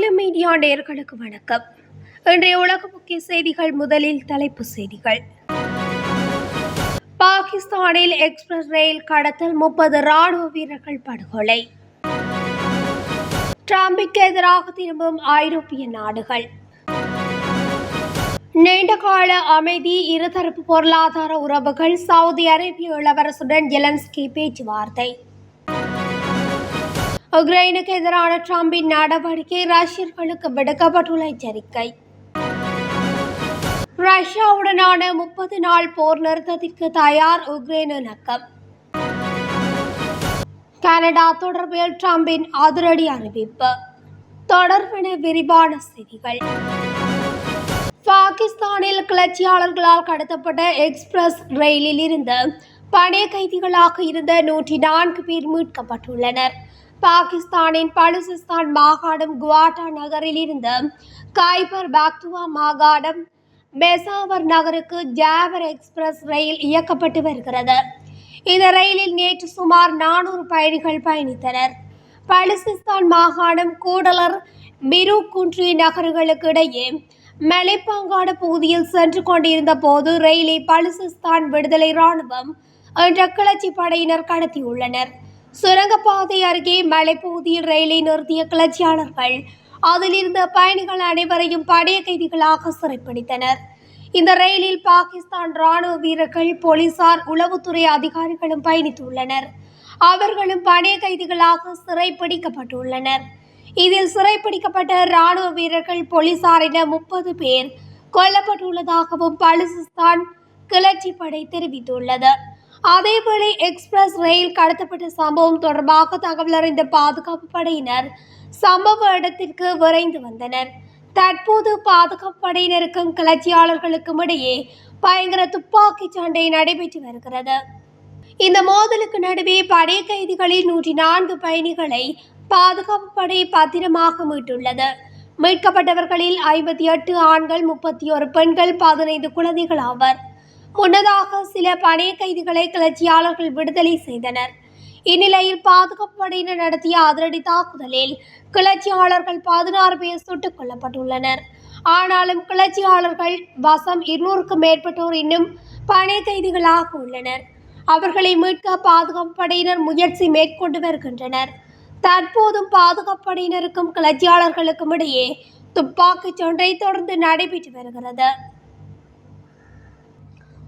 Tamil media நேயர்களுக்கு வணக்கம். இன்றைய உலக முக்கிய செய்திகள். முதலில் தலைப்புச் செய்திகள். பாகிஸ்தானில் எக்ஸ்பிரஸ் ரயில் கடத்தல், 30 ராணுவ வீரர்கள் படுகொலை. டிரம்பிற்கு எதிராக திரும்பும் ஐரோப்பிய நாடுகள். நீண்டகால அமைதி, இருதரப்பு பொருளாதார உறவுகள். சவுதி அரேபிய இளவரசுடன் ஜெலன்ஸ்கி பேச்சுவார்த்தை. உக்ரைனுக்கு எதிரான டிரம்பின் நடவடிக்கை, ரஷ்யர்களுக்கு விடுக்கப்பட்டுள்ள எச்சரிக்கை. ரஷ்யாவுடனான 30 நாள் போர் நிறுத்தத்திற்கு தயார் உக்ரைன் இணக்கம். கனடா தொடர்பில் டிரம்பின் அதிரடி அறிவிப்பு. தொடர்பான விரிவான செய்திகள். பாகிஸ்தானில் கிளர்ச்சியாளர்களால் கடத்தப்பட்ட எக்ஸ்பிரஸ் ரயிலில் இருந்து பணைய கைதிகளாக இருந்த 104 பேர் மீட்கப்பட்டுள்ளனர். பாகிஸ்தானின் பலுசிஸ்தான் மாகாணம் குவாட்டா நகரில் இருந்து கைபர் பாக்துவா மாகாணம் பெசாவர் நகருக்கு ஜாவர் எக்ஸ்பிரஸ் ரயில் இயக்கப்பட்டு வருகிறது. இந்த ரயிலில் நேற்று சுமார் 400 பயணிகள் பயணித்தனர். பலுசிஸ்தான் மாகாணம் கூடலர் மிருகுன்றி நகர்களுக்கு இடையே மலைப்பாங்கான பகுதியில் சென்று கொண்டிருந்த போது ரயிலை பலுசிஸ்தான் விடுதலை இராணுவம் என்ற கிளர்ச்சி படையினர் கடத்தியுள்ளனர். சுரங்கப்பாதை அருகே மலைப்பகுதியில் ரயிலை நிறுத்திய கிளர்ச்சியாளர்கள் அதில் இருந்த பயணிகள் அனைவரையும் பணைய கைதிகளாக சிறைப்பிடித்தனர். இந்த ரயிலில் பாகிஸ்தான் ராணுவ வீரர்கள், போலீசார், உளவுத்துறை அதிகாரிகளும் பயணித்துள்ளனர். அவர்களும் பணைய கைதிகளாக சிறைப்பிடிக்கப்பட்டுள்ளனர். இதில் சிறைப்பிடிக்கப்பட்ட ராணுவ வீரர்கள், போலீசார் என 30 பேர் கொல்லப்பட்டுள்ளதாகவும் பலுசிஸ்தான் கிளர்ச்சி படை தெரிவித்துள்ளது. அதேவேளை எக்ஸ்பிரஸ் ரயில் கடத்தப்பட்ட சம்பவம் தொடர்பாக தகவல் அறிந்த பாதுகாப்பு படையினர் சம்பவ இடத்திற்கு விரைந்து வந்தனர். தற்போது பாதுகாப்பு படையினருக்கும் கிளர்ச்சியாளர்களுக்கும் இடையே பயங்கர துப்பாக்கி சண்டை நடைபெற்று வருகிறது. இந்த மோதலுக்கு நடுவே பணைய கைதிகளில் 104 பயணிகளை பாதுகாப்பு படை பத்திரமாக மீட்டுள்ளது. மீட்கப்பட்டவர்களில் 58 ஆண்கள், 31 பெண்கள், 15 குழந்தைகள் ஆவர். முன்னதாக சில பணைய கைதிகளை கிளர்ச்சியாளர்கள் விடுதலை செய்தனர். இந்நிலையில் பாதுகாப்பு படையினர் நடத்திய அதிரடி தாக்குதலில் கிளர்ச்சியாளர்கள் 16 பேர் சுட்டுக் கொல்லப்பட்டுள்ளனர். ஆனாலும் கிளர்ச்சியாளர்கள் வசம் 200க்கும் மேற்பட்டோர் இன்னும் பணைய கைதிகளாக உள்ளனர். அவர்களை மீட்க பாதுகாப்பு படையினர் முயற்சி மேற்கொண்டு வருகின்றனர். தற்போதும் பாதுகாப்பு படையினருக்கும் கிளர்ச்சியாளர்களுக்கும் இடையே துப்பாக்கிச் சண்டை தொடர்ந்து நடைபெற்று வருகிறது.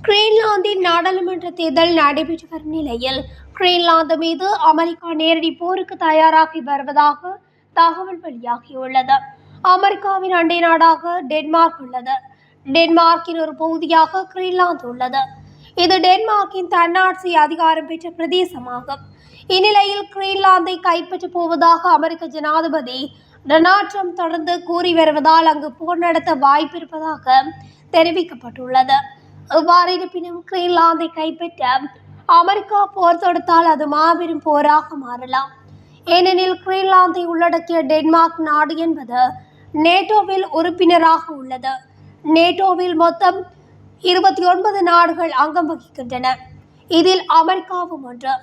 கிரீன்லாந்தில் நாடாளுமன்ற தேர்தல் நடைபெற்று வரும் நிலையில் கிரீன்லாந்து மீது அமெரிக்கா நேரடி போருக்கு தயாராகி வருவதாக தகவல் வெளியாகியுள்ளது. அமெரிக்காவின் அண்டை நாடாக டென்மார்க் உள்ளது. டென்மார்க்கின் ஒரு பகுதியாக கிரீன்லாந்து உள்ளது. இது டென்மார்க்கின் தன்னாட்சி அதிகாரம் பெற்ற பிரதேசமாகும். இந்நிலையில் கிரீன்லாந்தை கைப்பற்றப் போவதாக அமெரிக்க ஜனாதிபதி டொனால்ட் ட்ரம்ப் தொடர்ந்து கூறி வருவதால் அங்கு போர் நடத்த வாய்ப்பு இருப்பதாக தெரிவிக்கப்பட்டுள்ளது. இவ்வாறு இருப்பினும் கிரீன்லாந்தை கைப்பற்ற அமெரிக்கா போர் தொடுத்தால் அது மாபெரும் போராக மாறலாம். ஏனெனில் கிரீன்லாந்தை உள்ளடக்கிய டென்மார்க் நாடு என்பது நேட்டோவில் உறுப்பினராக உள்ளது. நேட்டோவில் மொத்தம் 29 நாடுகள் அங்கம் வகிக்கின்றன. இதில் அமெரிக்காவும் ஒன்று.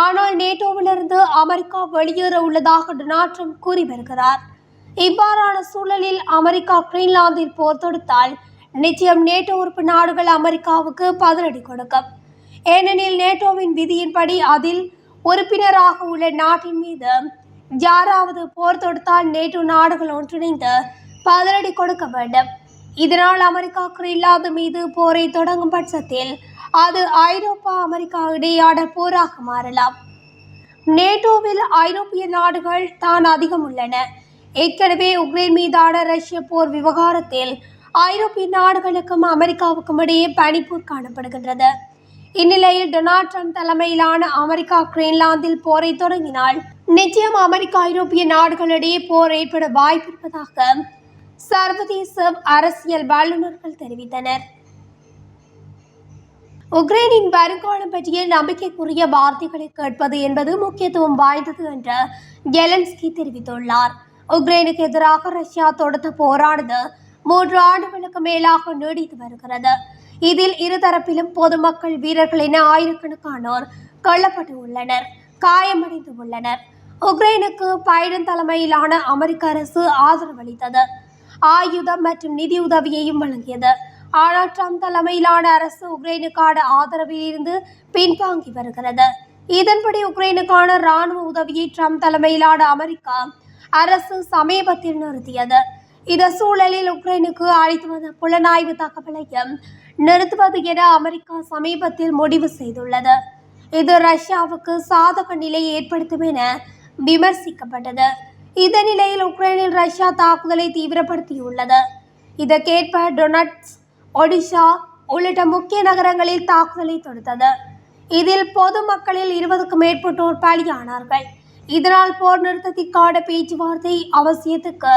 ஆனால் நேட்டோவிலிருந்து அமெரிக்கா வெளியேற உள்ளதாக டொனால்ட் ட்ரம்ப் கூறி வருகிறார். இவ்வாறான சூழலில் அமெரிக்கா கிரீன்லாந்தில் போர் தொடுத்தால் நிச்சயம் நேட்டோ உறுப்பு நாடுகள் அமெரிக்காவுக்கு பதிலடி கொடுக்கும். ஏனெனில் நேட்டோவின் விதியின்படி அதில் உறுப்பினராக உள்ள நாட்டின் மீது யாராவது போர் தொடுத்தால் நேட்டோ நாடுகள் ஒன்றிணைந்து பதிலடி கொடுக்க வேண்டும். இதனால் அமெரிக்கா கிரீன்லாந்து மீது போரை தொடங்கும் பட்சத்தில் அது ஐரோப்பா அமெரிக்கா இடையேயான போராக மாறலாம். நேட்டோவில் ஐரோப்பிய நாடுகள் தான் அதிகம் உள்ளன. ஏற்கனவே உக்ரைன் மீதான ரஷ்ய போர் விவகாரத்தில் ஐரோப்பிய நாடுகளுக்கும் அமெரிக்காவுக்கும் இடையே பனிப்போர் காணப்படுகின்றது. இந்நிலையில் டொனால்ட் ட்ரம்ப் தலைமையிலான அமெரிக்கா கிரீன்லாந்தில் போரை தொடங்கினால் நிச்சயம் அமெரிக்கா ஐரோப்பிய நாடுகளிடையே போர் ஏற்பட வாய்ப்பிருப்பதாக சர்வதேச அரசியல் வல்லுநர்கள் தெரிவித்தனர். உக்ரைனின் வருங்காலம் பற்றிய நம்பிக்கைக்குரிய வார்த்தைகளை கேட்பது என்பது முக்கியத்துவம் வாய்ந்தது என்று ஜெலன்ஸ்கி தெரிவித்துள்ளார். உக்ரைனுக்கு எதிராக ரஷ்யா தொடுத்த போரானது 3 ஆண்டுகளுக்கு மேலாக நீடித்து வருகிறது. இதில் இருதரப்பிலும் பொதுமக்கள், வீரர்கள் என ஆயிரக்கணக்கானோர் கொல்லப்பட்டு உள்ளனர், காயமடைந்து உள்ளனர். உக்ரைனுக்கு பைடன் தலைமையிலான அமெரிக்க அரசு ஆதரவளித்தது, ஆயுதம் மற்றும் நிதி உதவியையும் வழங்கியது. ஆனால் ட்ரம்ப் தலைமையிலான அரசு உக்ரைனுக்கான ஆதரவில் இருந்து பின்வாங்கி வருகிறது. இதன்படி உக்ரைனுக்கான இராணுவ உதவியை ட்ரம்ப் தலைமையிலான அமெரிக்கா அரசு சமீபத்தில் நிறுத்தியது. இந்த சூழலில் உக்ரைனுக்கு அளித்து வந்த புலனாய்வு தகவலையும் நிறுத்துவது என அமெரிக்கா சமீபத்தில் முடிவு செய்துள்ளது. இது ரஷ்யாவுக்கு சாதக நிலையை ஏற்படுத்தும் என விமர்சிக்கப்பட்டது. இந்த நிலையில் உக்ரைனில் ரஷ்யா தாக்குதலை தீவிரப்படுத்தியுள்ளது. இதற்கேற்ப டொனட்ஸ்க், ஒடிஷா உள்ளிட்ட முக்கிய நகரங்களில் தாக்குதலை தொடுத்தது. இதில் பொதுமக்களில் 20க்கும் மேற்பட்டோர் பலியானார்கள். இதனால் போர் நிறுத்தத்திற்கான பேச்சுவார்த்தை அவசியத்துக்கு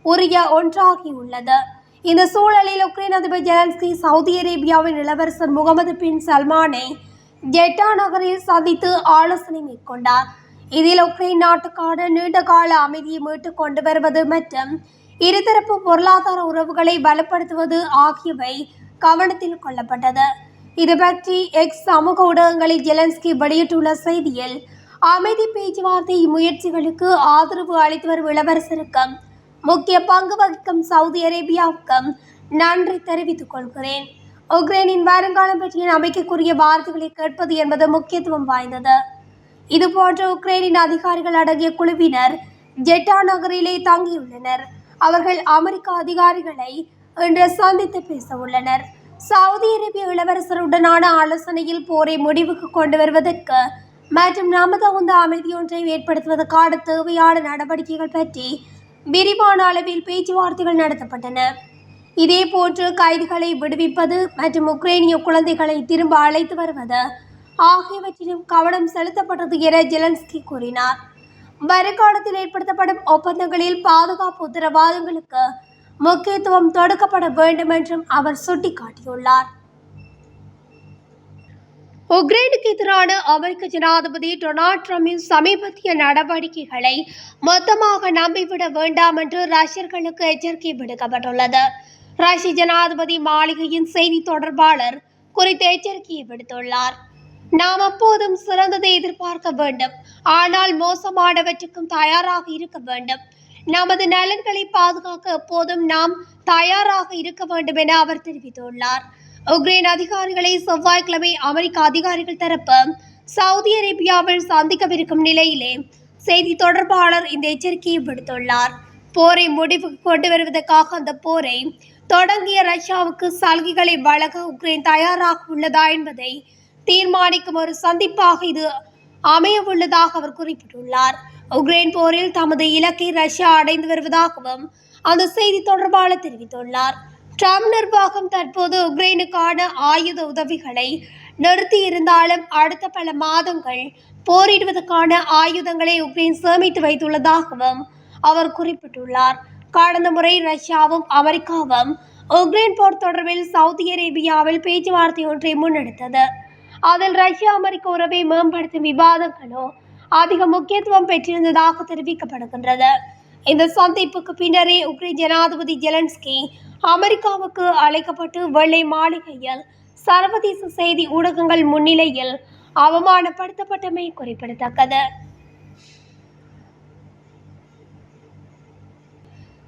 உரிய ஒன்றாகியுள்ளது. இந்த சூழலில் உக்ரைன் அதிபர் ஜெலன்ஸ்கி சவுதி அரேபியாவின் இளவரசர் முகமது பின் சல்மானை ஜெட்டா நகரில் சந்தித்து ஆலோசனை மேற்கொண்டார். இதில் உக்ரைன் நாட்டுக்கான நீண்டகால அமைதியை மீட்டுக் கொண்டு வருவது மற்றும் இருதரப்பு பொருளாதார உறவுகளை பலப்படுத்துவது ஆகியவை கவனத்தில் கொள்ளப்பட்டது. இது பற்றி எக்ஸ் சமூக ஊடகங்களில் ஜெலன்ஸ்கி வெளியிட்டுள்ள செய்தியில், அமைதி பேச்சுவார்த்தை முயற்சிகளுக்கு ஆதரவு அளித்து வரும் இளவரசருக்கும் முக்கிய பங்கு வகிக்கும் சவுதி அரேபியாவுக்கும் நன்றி தெரிவித்துக் கொள்கிறேன். உக்ரைனின் வருங்காலம் பற்றிய நம்பிக்கைக்குரிய வார்த்தைகளை கேட்பது என்பது முக்கியத்துவம் வாய்ந்தது. இதுபோன்ற உக்ரைனின் அதிகாரிகள் அடங்கிய குழுவினர் ஜெட்டா நகரிலே தங்கியுள்ளனர். அவர்கள் அமெரிக்க அதிகாரிகளை இன்று சந்தித்து பேச உள்ளனர். சவுதி அரேபிய இளவரசருடனான ஆலோசனையில் போரை முடிவுக்கு கொண்டு வருவதற்கு மற்றும் நமது அமைதியொன்றை ஏற்படுத்துவதற்கான தேவையான நடவடிக்கைகள் பற்றி விரிவான அளவில் பேச்சுவார்த்தைகள் நடத்தப்பட்டன. இதேபோன்று கைதிகளை விடுவிப்பது மற்றும் உக்ரைனிய குழந்தைகளை திரும்ப அழைத்து வருவது ஆகியவற்றிலும் கவனம் செலுத்தப்பட்டது என ஜெலன்ஸ்கி கூறினார். வருங்காலத்தில் ஏற்படுத்தப்படும் ஒப்பந்தங்களில் பாதுகாப்பு உத்தரவாதங்களுக்கு முக்கியத்துவம் கொடுக்கப்பட வேண்டும் என்றும் அவர் சுட்டிக்காட்டியுள்ளார். உக்ரைனுக்கு எதிரான அமெரிக்க ஜனாதிபதி டொனால்ட் ட்ரம்பின் சமீபத்திய நடவடிக்கைகளை மொத்தமாக நம்பிவிட வேண்டாம் என்று ரஷ்யர்களுக்கு எச்சரிக்கை விடுக்கப்பட்டுள்ளது. ரஷ்ய ஜனாதிபதி மாளிகையின் செய்தி தொடர்பாளர் குறித்த எச்சரிக்கையை விடுத்துள்ளார். நாம் எப்போதும் சிறந்ததை எதிர்பார்க்க வேண்டும், ஆனால் மோசமானவற்றுக்கும் தயாராக இருக்க வேண்டும். நமது நலன்களை பாதுகாக்க எப்போதும் நாம் தயாராக இருக்க வேண்டும் என அவர் தெரிவித்துள்ளார். உக்ரைன் அதிகாரிகளை செவ்வாய்க்கிழமை அமெரிக்க அதிகாரிகள் தரப்பு சவுதி அரேபியாவில் சந்திக்கவிருக்கும் நிலையிலே செய்தி தொடர்பாளர் இந்த எச்சரிக்கையை விடுத்துள்ளார். போரை முடிவுக்கு கொண்டு வருவதற்காக அந்த போரை தொடங்கிய ரஷ்யாவுக்கு சலுகைகளை வழங்க உக்ரைன் தயாராக உள்ளதா என்பதை தீர்மானிக்கும் ஒரு சந்திப்பாக இது அமையவுள்ளதாக அவர் குறிப்பிட்டுள்ளார். உக்ரைன் போரில் தமது இலக்கை ரஷ்யா அடைந்து வருவதாகவும் அந்த செய்தி தொடர்பாளர் தெரிவித்துள்ளார். ட்ரம்ப் நிர்வாகம் தற்போது உக்ரைனுக்கான ஆயுத உதவிகளை நிறுத்தியிருந்தாலும் அடுத்த பல மாதங்கள் போரிடுவதற்கான ஆயுதங்களை உக்ரைன் சேமித்து வைத்துள்ளதாகவும் அவர் குறிப்பிட்டுள்ளார். கடந்த முறை ரஷ்யாவும் அமெரிக்காவும் உக்ரைன் போர் தொடர்பில் சவுதி அரேபியாவில் பேச்சுவார்த்தை ஒன்றை முன்னெடுத்தது. அதில் ரஷ்யா அமெரிக்க உறவை மேம்படுத்தும் விவாதங்களோ அதிக முக்கியத்துவம் பெற்றிருந்ததாக தெரிவிக்கப்படுகின்றது. இந்த சந்திப்புக்கு பின்னரே உக்ரைன் ஜனாதிபதி ஜெலன்ஸ்கி அமெரிக்காவுக்கு அழைக்கப்பட்டு வெள்ளை மாளிகையில் சர்வதேச செய்தி ஊடகங்கள் முன்னிலையில் அவமானப்படுத்தப்பட்டமை குறிப்பிடத்தக்கது.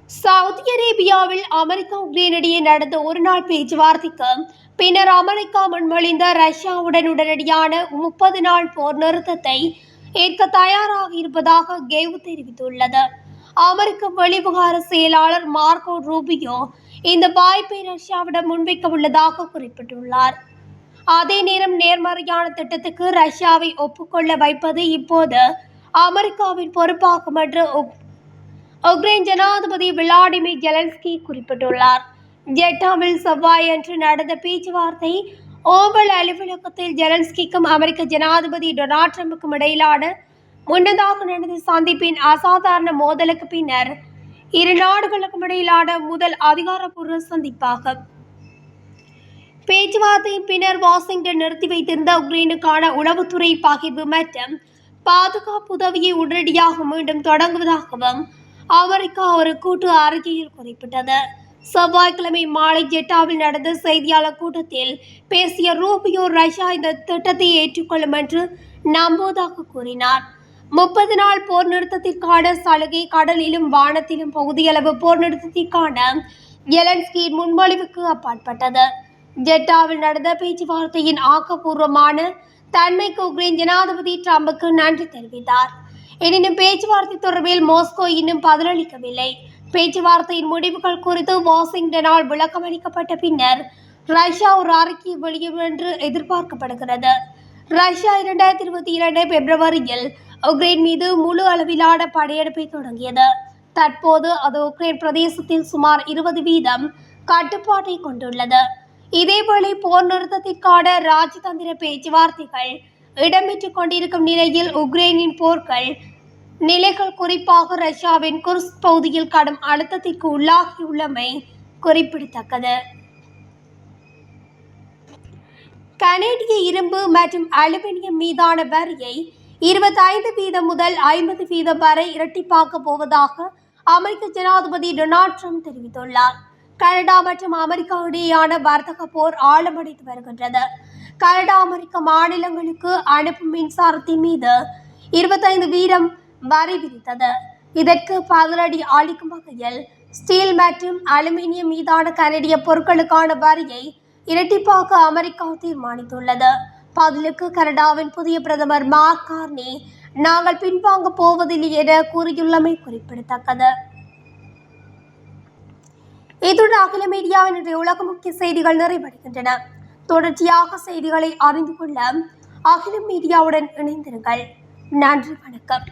சவுதி அரேபியாவில் அமெரிக்கா உக்ரைன் இடையே நடந்த ஒருநாள் பேச்சுவார்த்தைக்கு பின்னர் அமெரிக்கா முன்மொழிந்த ரஷ்யாவுடன் உடனடியான 30 நாள் போர் நிறுத்தத்தை ஏற்க தயாராக இருப்பதாக கெவ் தெரிவித்துள்ளது. அமெரிக்க வெளிவிவகார செயலாளர் மார்க்கோ ரூபியோ இந்த வாய்ப்பை ரஷ்யாவிடம் முன்வைக்க உள்ளதாக குறிப்பிட்டுள்ளார். அதே நேரம் நேர்மறையான திட்டத்துக்கு ரஷ்யாவை ஒப்புக்கொள்ள வைப்பது இப்போது அமெரிக்காவின் பொறுப்பாகும் என்று உக்ரைன் ஜனாதிபதி விளாடிமிர் ஜெலன்ஸ்கி குறிப்பிட்டுள்ளார். ஜெட்டாவில் செவ்வாயன்று நடந்த பேச்சுவார்த்தை ஓவல் அலுவலகத்தில் ஜெலன்ஸ்கிக்கும் அமெரிக்க ஜனாதிபதி டொனால்ட் ட்ரம்புக்கும் இடையிலான முன்னதாக நடந்த சந்திப்பின் அசாதாரண மோதலுக்கு பின்னர் இரு நாடுகளுக்கும் இடையிலான முதல் அதிகாரப்பூர்வ சந்திப்பாகும். பேச்சுவார்த்தையின் பின்னர் வாஷிங்டன் நிறுத்தி வைத்திருந்த உக்ரைனுக்கான உளவுத்துறை பகிர்வு மற்றும் பாதுகாப்பு உதவியை உடனடியாக மீண்டும் தொடங்குவதாகவும் அமெரிக்கா ஒரு கூட்டு அறிக்கையில் குறிப்பிட்டது. செவ்வாய்க்கிழமை மாலை ஜெட்டாவில் நடந்த செய்தியாளர் கூட்டத்தில் பேசிய ரூபியோ ரஷ்யா இந்த திட்டத்தை ஏற்றுக்கொள்ளும் என்று நம்புவதாக கூறினார். 30 நாள் போர் நிறுத்தத்திற்கான சலுகை கடலிலும் வானத்திலும் பகுதியளவு போர் நிறுத்தத்திற்கான ஜெலன்ஸ்கியின் முன்மொழிவுக்கு அப்பாற்பட்டது. ஜெட்டாவில் நடந்த பேச்சுவார்த்தையின் ஆக்கப்பூர்வமான தன்மைக்கு உக்ரைன் ஜனாதிபதி ட்ரம்புக்கு நன்றி தெரிவித்தார். எனினும் பேச்சுவார்த்தை தொடர்பில் மாஸ்கோ இன்னும் பதிலளிக்கவில்லை. பேச்சுவார்த்தையின் முடிவுகள் குறித்து வாஷிங்டனால் விளக்கம் அளிக்கப்பட்ட பின்னர் ரஷ்யா ஒரு அறிக்கையை வெளியிடும் என்று எதிர்பார்க்கப்படுகிறது. ரஷ்யா 2022 பிப்ரவரியில் உக்ரைன் மீது முழு அளவிலான படையெடுப்பை தொடங்கியது. தற்போது அது உக்ரைன் பிரதேசத்தில் சுமார் 20% கட்டுப்பாட்டை கொண்டுள்ளது. இதேவேளை போர் நிறுத்தத்திற்கான ராஜதந்திர பேச்சுவார்த்தைகள் இடம்பெற்றுக் கொண்டிருக்கும் நிலையில் உக்ரைனின் போர்கள் நிலைகள் குறிப்பாக ரஷ்யாவின் குர்ஸ்க் பகுதியில் கடும் அழுத்தத்திற்கு உள்ளாகியுள்ளமை குறிப்பிடத்தக்கது. கனேடிய இரும்பு மற்றும் அலுமினியம் மீதான வரியை 25% முதல் 50% வரை இரட்டிப்பாக்கப் போவதாக அமெரிக்க ஜனாதிபதி டொனால்ட் ட்ரம்ப் தெரிவித்துள்ளார். கனடா மற்றும் அமெரிக்கா இடையேயான வர்த்தக போர் ஆழமடைந்து வருகின்றது. கனடா அமெரிக்க மாநிலங்களுக்கு அனுப்பும் மின்சாரத்தின் மீது 25% வரி விதித்தது. இதற்கு பதிலடி அளிக்கும் வகையில் ஸ்டீல் மற்றும் அலுமினியம் மீதான கனடிய பொருட்களுக்கான வரியை இரட்டிப்பாக்க அமெரிக்கா தீர்மானித்துள்ளது. பதிலுக்கு கனடாவின் புதிய பிரதமர் மார்க் கார்னி நாங்கள் பின்வாங்க போவதில்லை என கூறியுள்ளமை குறிப்பிடத்தக்கது. இத்துடன் அகில மீடியாவினுடைய உலக முக்கிய செய்திகள் நிறைவடைகின்றன. தொடர்ச்சியாக செய்திகளை அறிந்து கொள்ள அகில மீடியாவுடன் இணைந்திருங்கள். நன்றி, வணக்கம்.